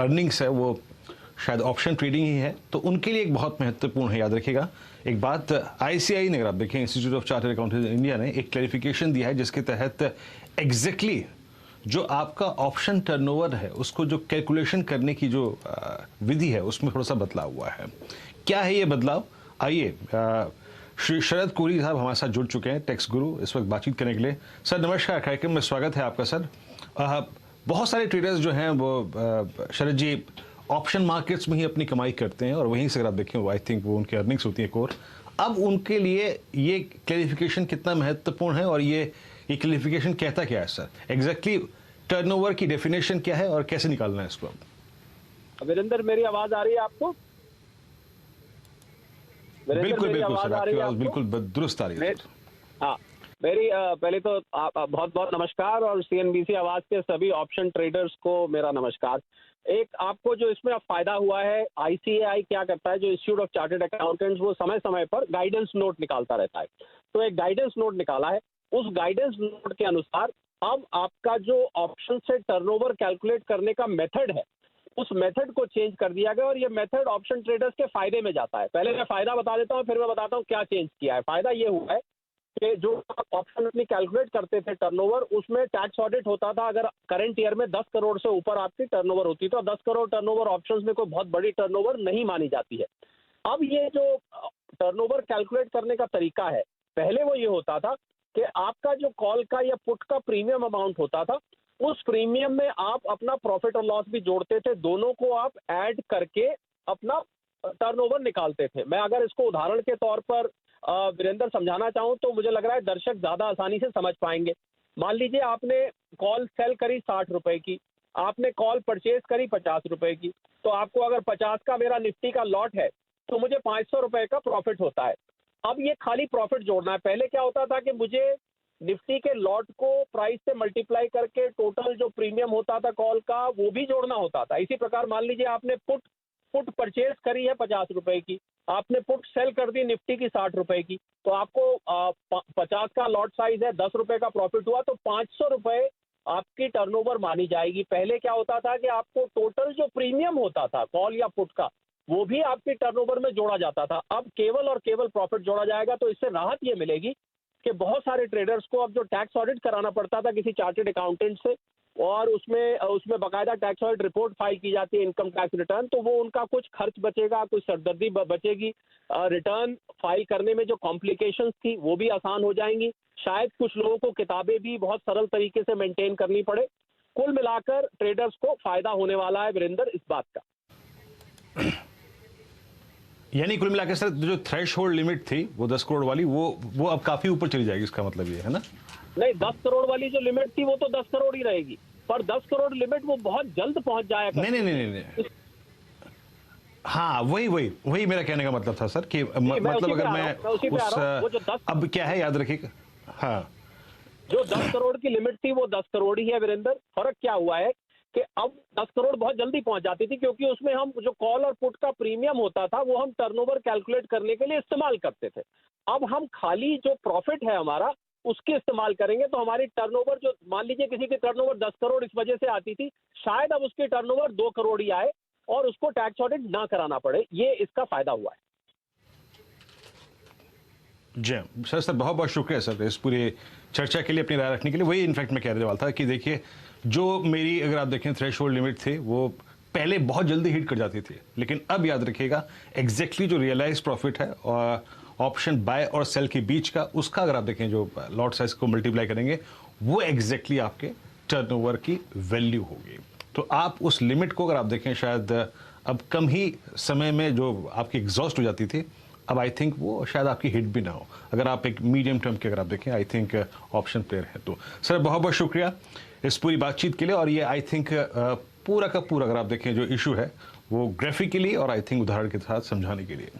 Earnings है वो शायद ऑप्शन ट्रेडिंग ही है, तो उनके लिए एक बहुत महत्वपूर्ण है। याद रखिएगा एक बात, आईसीआई ने, अगर आप देखें institute of chartered accountants India ने एक क्लैरिफिकेशन दिया है जिसके तहत एग्जैक्टली जो आपका ऑप्शन टर्नओवर है उसको जो कैलकुलेशन करने की जो विधि है उसमें थोड़ा सा बदलाव हुआ है। क्या है ये बदलाव? आइए, श्री शरद कोहली साहब हमारे साथ जुड़ चुके हैं, टैक्स गुरु, इस वक्त बातचीत करने के लिए। सर नमस्कार, कार्यक्रम में स्वागत है आपका। सर बहुत सारे ट्रेडर्स जो हैं वो शरद जी ऑप्शन मार्केट्स में ही अपनी कमाई करते हैं और वहीं से अगर आप देखें आई थिंक वो उनकी अर्निंग्स होती है कोर। अब उनके लिए ये क्लैरिफिकेशन कितना महत्वपूर्ण है और ये क्लैरिफिकेशन कहता क्या है सर? एग्जैक्टली टर्नओवर की डेफिनेशन क्या है और कैसे निकालना है इसको? वीरेंद्र, मेरी आवाज आ रही है आपको? बिल्कुल बिल्कुल सर, आपकी आवाज बिल्कुल दुरुस्त आ रही है। हाँ, मेरी पहले तो बहुत बहुत नमस्कार और सीएनबीसी आवाज के सभी ऑप्शन ट्रेडर्स को मेरा नमस्कार। एक आपको जो इसमें अब फायदा हुआ है, आईसीएआई क्या करता है, जो इंस्टीट्यूट ऑफ चार्टर्ड अकाउंटेंट्स, वो समय समय पर गाइडेंस नोट निकालता रहता है। तो एक गाइडेंस नोट निकाला है, उस गाइडेंस नोट के अनुसार अब आपका जो ऑप्शन से टर्नओवर कैलकुलेट करने का मेथड है उस मेथड को चेंज कर दिया गया और ये मेथड ऑप्शन ट्रेडर्स के फायदे में जाता है। पहले मैं फायदा बता देता हूँ, फिर मैं बताता हूँ क्या चेंज किया है। फायदा ये हुआ है कि जो ऑप्शन अपनी कैलकुलेट करते थे टर्नओवर, उसमें टैक्स ऑडिट होता था। अगर करंट ईयर में 10 करोड़ से ऊपर आपकी टर्नओवर होती तो 10 करोड़ टर्नओवर ऑप्शंस में कोई बहुत बड़ी टर्नओवर नहीं मानी जाती है। अब ये जो टर्नओवर कैलकुलेट करने का तरीका है, पहले वो ये होता था कि आपका जो कॉल का या पुट का प्रीमियम अमाउंट होता था, उस प्रीमियम में आप अपना प्रॉफिट और लॉस भी जोड़ते थे, दोनों को आप ऐड करके अपना टर्नओवर निकालते थे। मैं अगर इसको उदाहरण के तौर पर वीरेंद्र समझाना चाहूं तो मुझे लग रहा है दर्शक ज्यादा आसानी से समझ पाएंगे। मान लीजिए आपने कॉल सेल करी 60 रुपए की, आपने कॉल परचेज करी 50 रुपए की, तो आपको अगर 50 का मेरा निफ्टी का लॉट है तो मुझे 500 रुपए का प्रॉफिट होता है। अब ये खाली प्रॉफिट जोड़ना है। पहले क्या होता था कि मुझे निफ्टी के लॉट को प्राइस से मल्टीप्लाई करके टोटल जो प्रीमियम होता था कॉल का वो भी जोड़ना होता था। इसी प्रकार मान लीजिए आपने पुट परचेज करी है 50 रुपए की, आपने पुट सेल कर दी निफ्टी की 60 रुपए की, तो आपको 50 का लॉट साइज है, 10 रुपए का प्रॉफिट हुआ तो 500 रुपए आपकी टर्नओवर मानी जाएगी। पहले क्या होता था कि आपको टोटल जो प्रीमियम होता था कॉल या पुट का वो भी आपकी टर्नओवर में जोड़ा जाता था। अब केवल और केवल प्रॉफिट जोड़ा जाएगा। तो इससे राहत ये मिलेगी कि बहुत सारे ट्रेडर्स को अब जो टैक्स ऑडिट कराना पड़ता था किसी चार्टर्ड अकाउंटेंट से और उसमें बाकायदा टैक्स ऑडिट रिपोर्ट फाइल की जाती है, इनकम टैक्स रिटर्न, तो वो उनका कुछ खर्च बचेगा, कुछ सरदर्दी बचेगी। रिटर्न फाइल करने में जो कॉम्प्लिकेशंस थी वो भी आसान हो जाएंगी। शायद कुछ लोगों को किताबें भी बहुत सरल तरीके से मेंटेन करनी पड़े। कुल मिलाकर ट्रेडर्स को फायदा होने वाला है वीरेंद्र इस बात का। यानी कुल मिलाकर सर जो थ्रेश होल्ड लिमिट थी वो 10 करोड़ वाली वो अब काफी ऊपर चली जाएगी, इसका मतलब ये है ना? नहीं, 10 करोड़ वाली जो लिमिट थी वो तो 10 करोड़ ही रहेगी, पर 10 करोड़ लिमिट वो बहुत जल्द पहुंच जाएगा। नहीं। हाँ, वही मेरा कहने का मतलब था सर कि मतलब अगर मैं उस अब क्या है याद रखिएगा। हाँ, जो 10 करोड़ की लिमिट थी वो 10 करोड़ ही है वीरेंद्र। फर्क क्या हुआ है कि अब 10 करोड़ बहुत जल्दी पहुंच जाती थी क्योंकि उसमें हम जो कॉल और पुट का प्रीमियम होता था वो हम टर्नओवर कैलकुलेट करने के लिए इस्तेमाल करते थे। अब हम खाली जो प्रॉफिट है हमारा उसके इस्तेमाल करेंगे तो हमारी टर्नओवर, जो मान लीजिए किसी की टर्नओवर 10 करोड़ इस वजह से आती थी, शायद अब उसकी टर्नओवर 2 करोड़ ही आए और उसको टैक्स ऑडिट ना कराना पड़े। ये इसका फायदा हुआ है। जी सर बहुत बहुत शुक्रिया सर इस पूरी चर्चा के लिए, अपनी राय रखने के लिए। वही इनफैक्ट मैं कहने वाला था कि देखिए जो मेरी अगर आप देखें थ्रेश होल्ड लिमिट थी वो पहले बहुत जल्दी हिट कर जाती थी, लेकिन अब याद रखिएगा एग्जैक्टली जो रियलाइज प्रॉफिट है और ऑप्शन बाय और सेल के बीच का, उसका अगर आप देखें जो लॉट साइज को मल्टीप्लाई करेंगे वो एग्जैक्टली आपके टर्नओवर की वैल्यू होगी। तो आप उस लिमिट को अगर आप देखें शायद अब कम ही समय में जो आपकी एग्जॉस्ट हो जाती थी, अब आई थिंक वो शायद आपकी हिट भी ना हो अगर आप एक मीडियम टर्म के अगर आप देखें आई थिंक ऑप्शन प्लेयर है। तो सर बहुत बहुत शुक्रिया इस पूरी बातचीत के लिए। और ये आई थिंक पूरा का पूरा अगर आप देखें जो इशू है वो ग्राफिकली और आई थिंक उदाहरण के साथ समझाने के लिए।